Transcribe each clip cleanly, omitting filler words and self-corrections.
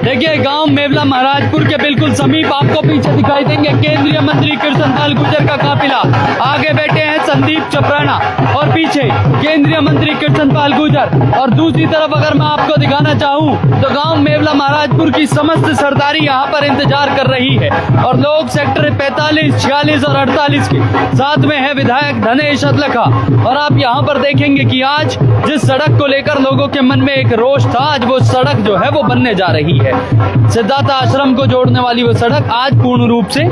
देखिए गांव मेवला महाराजपुर के बिल्कुल समीप आपको पीछे दिखाई देंगे केंद्रीय मंत्री कृष्णपाल गुर्जर का काफिला। आगे बैठे हैं संदीप चपराना और पीछे केंद्रीय मंत्री कृष्णपाल गुर्जर। और दूसरी तरफ अगर मैं आपको दिखाना चाहूं तो गांव मेवला महाराजपुर की समस्त सरदारी यहां पर इंतजार कर रही है और लोग सेक्टर 45, 46 और 48 के साथ में है विधायक धनेश अदलखा। और आप यहां पर देखेंगे कि आज जिस सड़क को लेकर लोगों के मन में एक रोष था, आज वो सड़क जो है वो बनने जा रही है। सिद्धार्थ आश्रम को जोड़ने वाली वो सड़क आज पूर्ण रूप से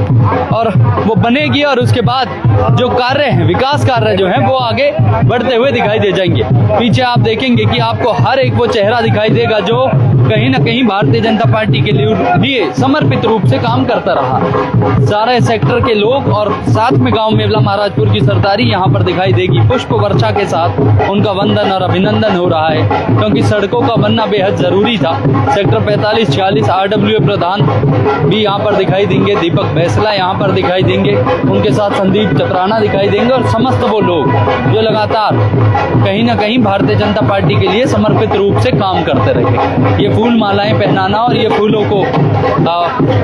और वो बनेगी और उसके बाद जो कार्य हैं, विकास कार्य जो है वो आगे बढ़ते हुए दिखाई दे जाएंगे। पीछे आप देखेंगे कि आपको हर एक वो चेहरा दिखाई देगा जो कहीं ना कहीं भारतीय जनता पार्टी के लिए समर्पित रूप से काम करता रहा। सारे सेक्टर के लोग और साथ में गांव मेवला महाराजपुर की सरदारी यहां पर दिखाई देगी। पुष्प वर्षा के साथ उनका वंदन और अभिनंदन हो रहा है क्योंकि सड़कों का बनना बेहद जरूरी था। सेक्टर 45, 46 RWA प्रधान भी यहाँ पर दिखाई देंगे, दीपक बैसला यहाँ पर दिखाई देंगे, उनके साथ संदीप चपराना दिखाई देंगे और समस्त वो लोग जो लगातार कहीं ना कहीं भारतीय जनता पार्टी के लिए समर्पित रूप से काम करते रहे। ये फूल मालाएं पहनाना और ये फूलों को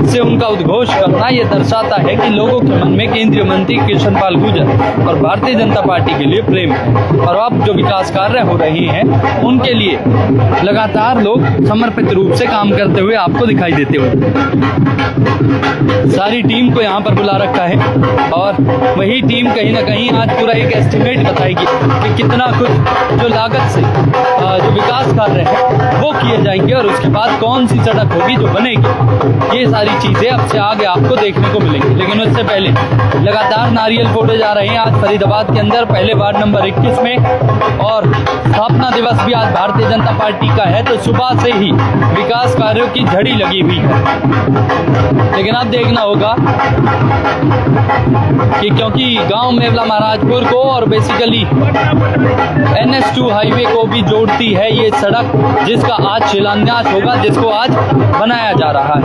से उनका उद्घोष करना ये दर्शाता है कि लोगों के मन में केंद्रीय मंत्री कृष्णपाल गुर्जर और भारतीय जनता पार्टी के लिए प्रेम है। और अब जो विकास कार्य हो रहे हैं उनके लिए लगातार लोग समर्पित रूप से काम करते हुए आपको दिखाई देते हुए। सारी टीम को यहाँ पर बुला रखा है और वही टीम कहीं ना कहीं आज पूरा एक एस्टिमेट बताएगी कि कितना कुछ जो लागत से जो विकास कार्य है वो किए जाएंगे और उसके बाद कौन सी सड़क होगी जो बनेगी। ये सारी चीजें अब से आगे आपको देखने को मिलेंगी। लेकिन उससे पहले लगातार नारियल फोड़े जा रहे हैं आज फरीदाबाद के अंदर पहले वार्ड नंबर 21 में। और स्थापना दिवस भी आज भारतीय जनता पार्टी का है तो सुबह से ही विकास कार्यों की झड़ी लगी हुई है। लेकिन अब देखना होगा कि क्योंकि गांव मेवला महाराजपुर को और बेसिकली NH2 हाईवे को भी जोड़ती है ये सड़क जिसका आज शिलान्यास होगा, जिसको आज बनाया जा रहा है।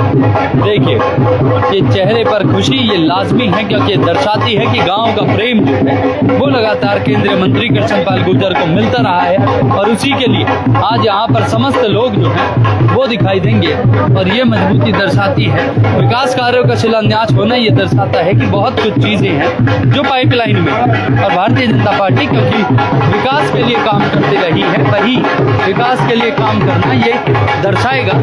देखिए ये चेहरे पर खुशी ये लाजमी है क्योंकि दर्शाती है कि गांव का प्रेम जो है वो लगातार केंद्रीय मंत्री कृष्णपाल गुर्जर को मिलता रहा है और उसी के लिए आज यहाँ पर समस्त लोग जो हैं वो दिखाई देंगे। और ये मजबूती दर्शाती है विकास कार्यों का शिलान्यास होना, ये दर्शाता है कि बहुत कुछ चीजें हैं जो पाइपलाइन में है और भारतीय जनता पार्टी क्योंकि विकास के लिए काम करती रही है, वही विकास के लिए काम करना ये दर्शाएगा।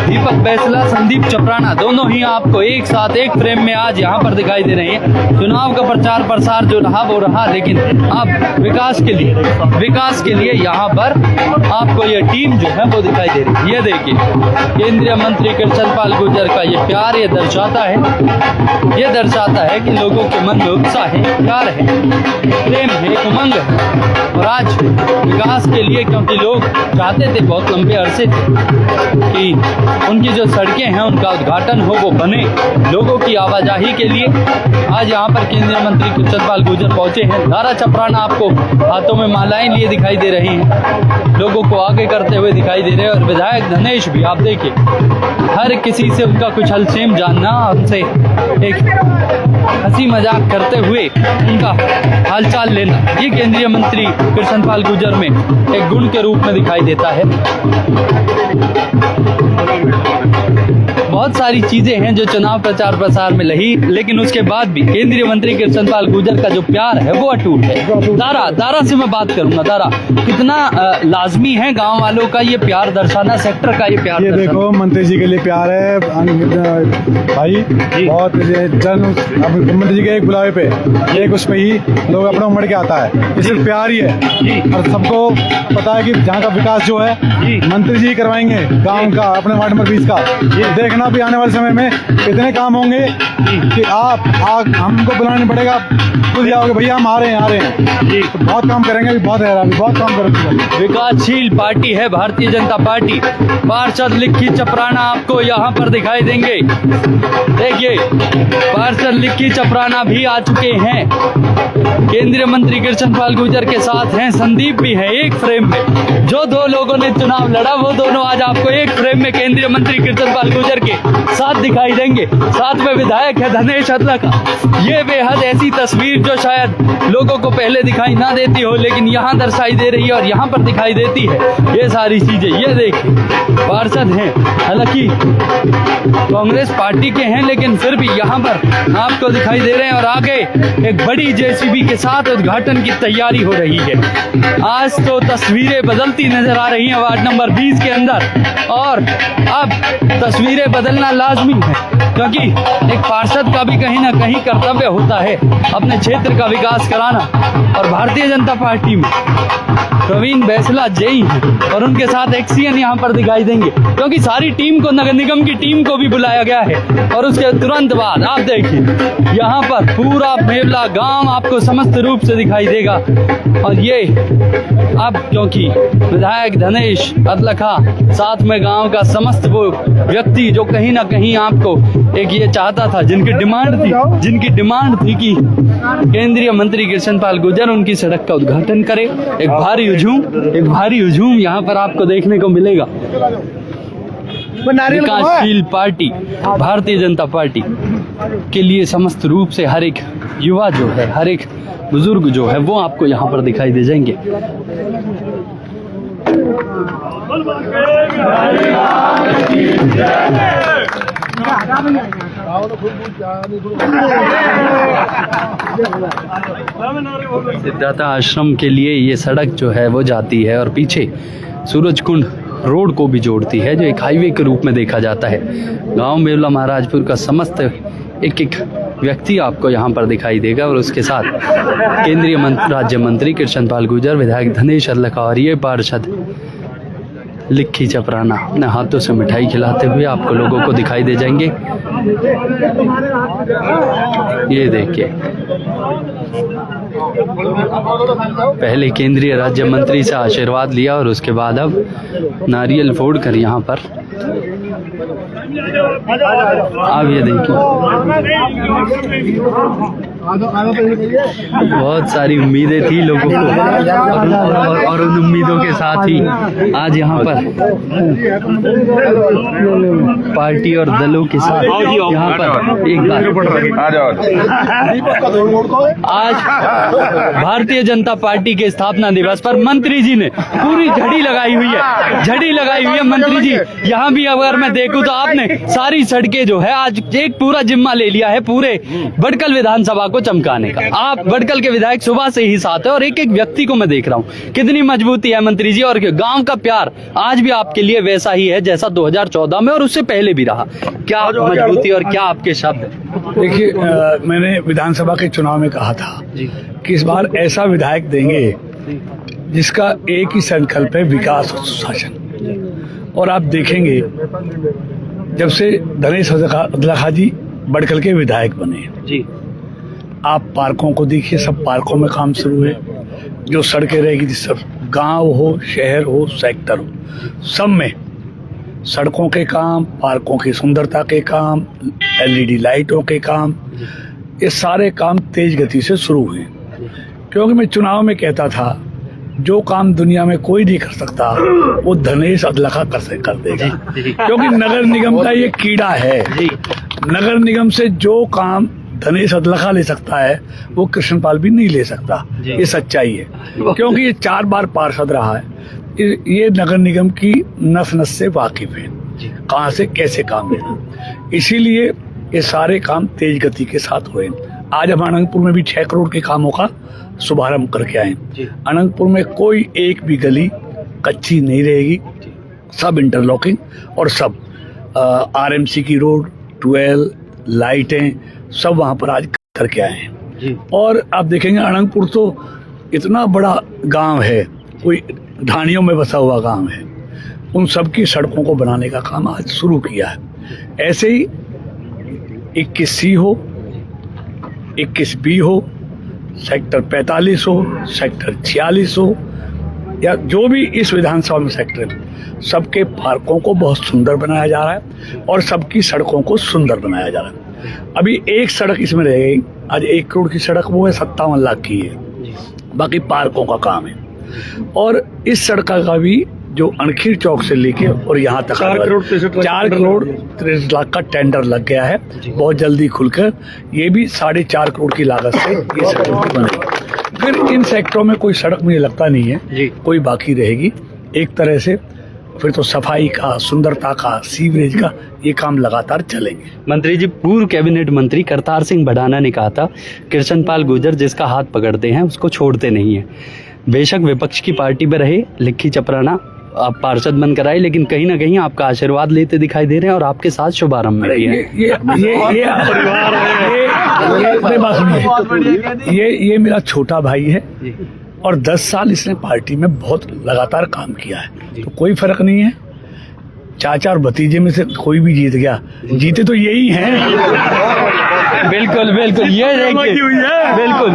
दीपक बैसला, संदीप चपराना दोनों ही आपको एक साथ एक फ्रेम में आज यहाँ पर दिखाई दे रहे हैं। चुनाव का प्रचार प्रसार जो रहा वो रहा, लेकिन अब विकास के लिए यहाँ पर आपको ये टीम जो है वो दिखाई दे रही है। ये देखिए केंद्रीय मंत्री कृष्णपाल गुर्जर का ये प्यार ये दर्शाता है कि लोगों के मन में उत्साह है, प्यार है, प्रेम है, उमंग है। और आज विकास के लिए क्योंकि लोग चाहते थे बहुत लंबे अरसे से कि उनकी जो सड़कें हैं उनका उद्घाटन हो, वो बने लोगों की आवाजाही के लिए। आज यहाँ पर केंद्रीय मंत्री कृष्णपाल गुर्जर पहुंचे हैं। दारा चपराना आपको हाथों में मालाएं लिए दिखाई दे रही हैं, लोगों को आगे करते हुए दिखाई दे रहे हैं। और विधायक धनेश भी आप देखिए हर किसी से उनका कुछ हलचेम जानना, उनसे एक हंसी मजाक करते हुए उनका हालचाल लेना, ये केंद्रीय मंत्री कृष्णपाल गुर्जर में एक गुण के रूप में दिखाई देता है। बहुत सारी चीजें हैं जो चुनाव प्रचार प्रसार में लही, लेकिन उसके बाद भी केंद्रीय मंत्री कृष्णपाल गुर्जर का जो प्यार है वो अटूट है। दारा से मैं बात करूंगा। दारा, कितना लाजमी है गांव वालों का ये प्यार दर्शाना, सेक्टर का ये प्यार? ये देखो मंत्री जी के लिए प्यार है भाई, बहुत मंत्री जी के एक बुलावे पे एक उस पे ही लोग अपना उमड़ के आता है, ये सिर्फ प्यार ही है। और सबको पता है कि जहाँ का विकास जो है मंत्री जी करवाएंगे गाँव का, अपने वार्ड नंबर 20 का। ये देखना भी आने वाले समय में इतने काम होंगे कि हमको बुलाना नहीं पड़ेगा, खुद आओगे भैया हम आ रहे हैं जी। तो बहुत काम करेंगे, बहुत काम करेंगे। विकासशील पार्टी है भारतीय जनता पार्टी। पार्षद लिक्की चपराना आपको यहाँ पर दिखाई देंगे। देखिए पार्षद लिक्की चपराना भी आ चुके हैं, केंद्रीय मंत्री कृष्णपाल गुर्जर के साथ हैं, संदीप भी है एक फ्रेम में। जो दो लोगों ने चुनाव लड़ा वो दोनों आज आपको एक फ्रेम में केंद्रीय मंत्री कृष्णपाल गुर्जर के साथ दिखाई देंगे। साथ में विधायक है धनेश अदलखा। ये बेहद ऐसी तस्वीर जो शायद लोगों को पहले दिखाई ना देती हो, लेकिन यहाँ दर्शाई दे रही है और यहाँ पर दिखाई देती है ये सारी चीजें। ये देखिए पार्षद हैं, हालांकि कांग्रेस पार्टी के हैं, लेकिन फिर भी यहाँ पर आपको दिखाई दे रहे हैं। और आगे एक बड़ी जेसीबी के साथ उद्घाटन की तैयारी हो रही है। आज तो तस्वीरें बदलती नजर आ रही हैं वार्ड नंबर 20 के अंदर, और अब तस्वीरें बदलना लाजमी है, क्योंकि एक पार्षद का भी कहीं ना कहीं कर्तव्य होता है अपने क्षेत्र का विकास कराना। और भारतीय जनता पार्टी में प्रवीण बैसला जेई हैं और उनके साथ एक्सीएन यहाँ पर दिखाई देंगे, क्योंकि सारी टीम को, नगर निगम की टीम को भी बुलाया गया है। और उसके तुरंत बाद आप देखिए यहाँ पर पूरा मेवला गांव आपको समस्त रूप से दिखाई देगा। और ये अब क्योंकि विधायक धनेश अदलखा, साथ में गांव का समस्त वो व्यक्ति जो कहीं ना कहीं आपको एक ये चाहता था, जिनकी डिमांड थी कि केंद्रीय मंत्री कृष्णपाल गुर्जर उनकी सड़क का उद्घाटन करे। एक भारी हुजूम यहाँ पर आपको देखने को मिलेगा। विकासशील पार्टी भारतीय जनता पार्टी के लिए समस्त रूप से हर एक युवा जो है, हर एक बुजुर्ग जो है, वो आपको यहाँ पर दिखाई दे जाएंगे। सिद्धार्थ आश्रम के लिए ये सड़क जो है वो जाती है और पीछे सूरजकुंड रोड को भी जोड़ती है, जो एक हाईवे के रूप में देखा जाता है। गांव मेवला महाराजपुर का समस्त एक व्यक्ति आपको यहाँ पर दिखाई देगा, और उसके साथ केंद्रीय राज्य मंत्री कृष्णपाल गुर्जर, विधायक धनेश अदलखा और ये पार्षद लिक्की चपराना अपने हाथों से मिठाई खिलाते हुए आपको लोगों को दिखाई दे जाएंगे। ये देखिए पहले केंद्रीय राज्य मंत्री से आशीर्वाद लिया और उसके बाद अब नारियल फोड़कर यहाँ पर आप ये देखिए बहुत सारी उम्मीदें थी लोगों को, और उन उम्मीदों के साथ ही आज यहाँ पर पार्टी और दलों के साथ यहाँ पर एक बार आज भारतीय जनता पार्टी के स्थापना दिवस पर मंत्री जी ने पूरी झड़ी लगाई हुई है। मंत्री जी यहाँ भी अगर मैं देखूं तो आपने सारी सड़कें जो है आज एक पूरा जिम्मा ले लिया है पूरे बड़कल विधानसभा को चमकाने का। आप बड़कल के विधायक सुबह से ही साथ है और एक एक व्यक्ति को मैं देख रहा हूँ, कितनी मजबूती है मंत्री जी, और गांव का प्यार आज भी आपके लिए वैसा ही है जैसा 2014 में और उससे पहले भी रहा। क्या मजबूती और क्या आपके शब्द? देखिए, मैंने विधानसभा के चुनाव में कहा था कि इस बार ऐसा विधायक देंगे जिसका एक ही संकल्प है, विकास और सुशासन। और आप देखेंगे जब से धनेश अदलखा जी बड़कल के विधायक बने जी, आप पार्कों को देखिए, सब पार्कों में काम शुरू है। जो सड़कें रहेगी, सब गांव हो, शहर हो, सेक्टर हो, सब में सड़कों के काम, पार्कों की सुंदरता के काम, एलईडी लाइटों के काम, ये सारे काम तेज गति से शुरू हुए। क्योंकि मैं चुनाव में कहता था जो काम दुनिया में कोई नहीं कर सकता वो धनेश अदलखा कर देगा, क्योंकि नगर निगम का ये कीड़ा है। नगर निगम से जो काम धनेश अदलखा ले सकता है वो कृष्णपाल भी नहीं ले सकता, ये सच्चाई है। क्योंकि ये 4 बार पार्षद रहा है, ये नगर निगम की नस नस से वाकिफ है, कहाँ से कैसे काम लेना। इसीलिए ये सारे काम तेज गति के साथ हुए। आज हम अनंतपुर में भी 6 करोड़ के कामों का शुभारंभ करके आए। अनंतपुर में कोई एक भी गली कच्ची नहीं रहेगी, सब इंटरलॉकिंग और सब आरएमसी की रोड, 12 लाइटें सब वहाँ पर आज करके आए हैं। और आप देखेंगे अनंतपुर तो इतना बड़ा गांव है, कोई ढाणियों में बसा हुआ गांव है, उन सब की सड़कों को बनाने का काम आज शुरू किया है। ऐसे ही 21C हो, 21B हो, सेक्टर 45 हो, सेक्टर 46 हो, या जो भी इस विधानसभा में सेक्टर है, सबके पार्कों को बहुत सुंदर बनाया जा रहा है और सबकी सड़कों को सुंदर बनाया जा रहा है। अभी एक सड़क इसमें रह गई, आज 1 करोड़ की सड़क वो है, 57 लाख की है, बाकी पार्कों का काम है। और इस सड़क का भी जो अनखीर चौक से लेके और यहाँ तक 4 करोड़ 63 लाख का टेंडर लग गया है। बहुत जल्दी खुलकर ये भी 4.5 करोड़ की लागत से ये सड़क बनेगी। फिर इन सेक्टरों में कोई सड़क मुझे लगता नहीं है कोई बाकी रहेगी। एक तरह से फिर तो सफाई का, सुंदरता का, सीवरेज का ये काम लगातार चलेंगे। मंत्री जी, पूर्व कैबिनेट मंत्री करतार सिंह भड़ाना ने कहा था कृष्णपाल गुर्जर जिसका हाथ पकड़ते हैं उसको छोड़ते नहीं है। बेशक विपक्ष की पार्टी में रहे, लिक्की चपराना आप पार्षद बनकर आए, लेकिन कहीं ना कहीं आपका आशीर्वाद लेते दिखाई दे रहे हैं और आपके साथ शुभारंभ में भी है। ये मेरा छोटा भाई है और 10 साल इसने पार्टी में बहुत लगातार काम किया है, तो कोई फर्क नहीं है। चाचा और भतीजे में से कोई भी जीत गया, जीते तो यही हैं। बिल्कुल बिल्कुल, ये देखिए, बिल्कुल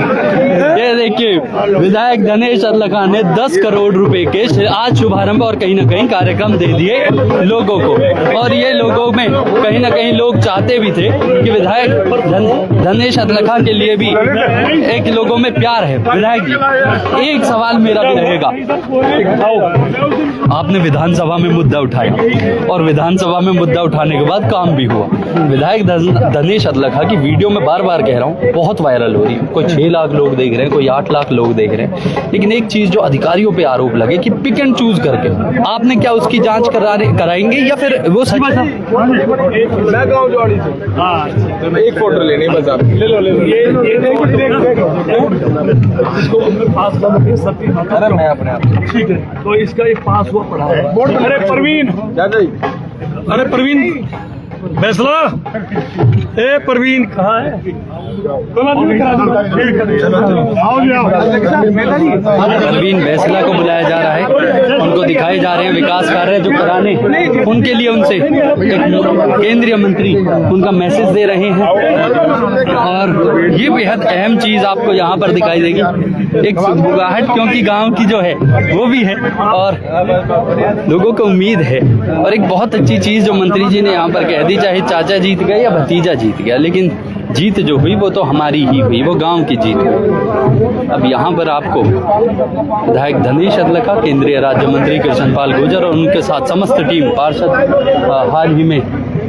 ये देखिए, विधायक धनेश अदलखा ने 10 करोड़ रुपए के आज शुभारंभ और कहीं ना कहीं कार्यक्रम दे दिए लोगों को। और ये लोगों में कहीं ना कहीं लोग चाहते भी थे कि विधायक धनेश अदलखा के लिए भी एक लोगों में प्यार है। विधायक जी, एक सवाल मेरा भी रहेगा, आपने विधानसभा में मुद्दा उठाया और विधानसभा में मुद्दा उठाने के बाद काम भी हुआ। विधायक धनेश अदलखा की वीडियो में बार बार कह रहा हूँ बहुत वायरल हो रही है, कोई 6 लाख लोग देख रहे हैं, कोई 8 लाख लोग देख रहे हैं, लेकिन एक चीज जो अधिकारियों पे आरोप लगे कि पिक एंड चूज करके, आपने क्या उसकी जांच कराएंगे या फिर वो सच था? मैं गाँव जोड़ी से, हाँ, एक फोटो लेनी बस आप ले लो अरे मैं अपने आप ठीक है, तो इसका एक पास हुआ पड़ा है। अरे प्रवीण फैसला, ए प्रवीण कहाँ है? प्रवीण फैसला को बुलाया जा रहा है, उनको दिखाए जा रहे हैं विकास कार्य जो कराने, उनके लिए उनसे एक केंद्रीय मंत्री उनका मैसेज दे रहे हैं। और ये बेहद अहम चीज आपको यहाँ पर दिखाई देगी, एक सुगबुगाहट क्योंकि गांव की जो है वो भी है और लोगों को उम्मीद है। और एक बहुत अच्छी चीज जो मंत्री जी ने यहाँ पर कह दी, चाहे चाचा जीत गए या भतीजा जीत गया, लेकिन जीत जो हुई वो तो हमारी ही हुई, वो गांव की जीत हुई। अब यहाँ पर आपको विधायक धनेश अदलखा, केंद्रीय राज्य मंत्री कृष्णपाल गुर्जर और उनके साथ समस्त टीम पार्षद, हाल ही में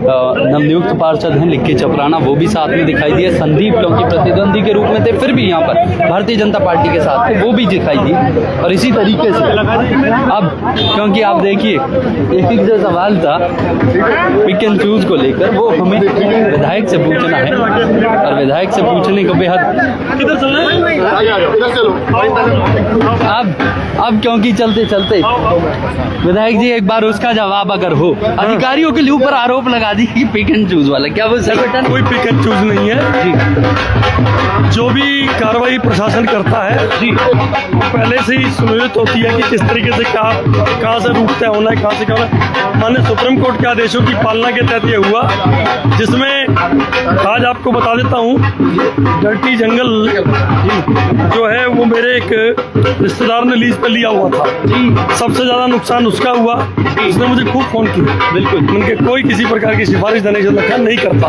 नवनियुक्त पार्षद हैं लिक्की चपराना, वो भी साथ में दिखाई दिए। संदीप क्योंकि प्रतिद्वंदी के रूप में थे, फिर भी यहाँ पर भारतीय जनता पार्टी के साथ थे, वो भी दिखाई दिए। और इसी तरीके से अब क्योंकि आप देखिए एक जो सवाल था पिक एंड चूज को लेकर, वो हमें विधायक से पूछना है और विधायक से पूछने को बेहद अब क्योंकि चलते चलते विधायक जी एक बार उसका जवाब अगर हो, अधिकारियों के ऊपर आरोप लगा दी कि पिक एंड चूज वाला, क्या वो संगठन? कोई पिक एंड चूज नहीं है जी, जो भी कार्रवाई प्रशासन करता है जी पहले से ही सुनिश्चित होती है कि किस तरीके से कहाँ से रूट तय होना है, कहाँ से क्या होना है। माननीय सुप्रीम कोर्ट के आदेशों की पालना के तहत ये हुआ, जिसमें आज आपको बता देता हूँ, डर्टी जंगल जो है वो मेरे एक रिश्तेदार ने लीज पे लिया हुआ था जी, सबसे ज्यादा नुकसान उसका हुआ। उसने मुझे खूब फोन किया, बिल्कुल उनके कोई किसी प्रकार की सिफारिश धनेश अदलखा नहीं करता।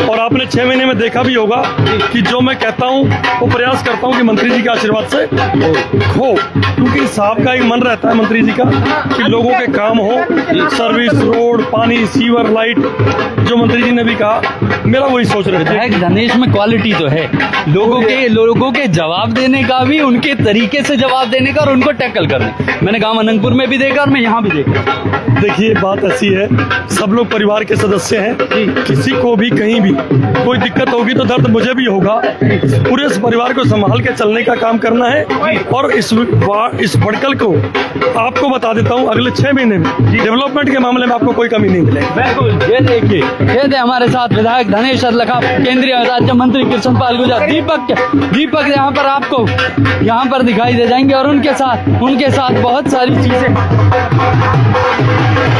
और आपने 6 महीने में देखा भी होगा कि जो मैं कहता हूँ वो प्रयास करता हूँ कि मंत्री जी के आशीर्वाद से हो, क्योंकि साहब का एक मन रहता है मंत्री जी का कि लोगों के काम हो, सर्विस, रोड, पानी, सीवर, लाइट, जो मंत्री जी ने भी कहा, मेरा वही सोच रहे थे। धनेश में क्वालिटी तो है, लोगों के जवाब देने का भी, उनके तरीके से जवाब देने का और उनको टैकल करने। मैंने गांव अनंतपुर में भी देखा और मैं यहाँ भी देखा। देखिए बात ऐसी है, सब लोग परिवार के सदस्य हैं, किसी को भी कहीं भी कोई दिक्कत होगी तो दर्द मुझे भी होगा। पूरे इस परिवार को संभाल के चलने का काम करना है। और इस भड़कल को आपको बता देता हूँ, अगले 6 महीने में डेवलपमेंट के मामले में आपको कोई कमी नहीं मिलेगी। बिल्कुल, ये देखिए, ये थे हमारे साथ विधायक धनेश अदलखा, केंद्रीय राज्य मंत्री कृष्णपाल गुर्जर, दीपक यहाँ पर आपको यहाँ पर दिखाई दे जाएंगे और उनके साथ बहुत सारी चीजें।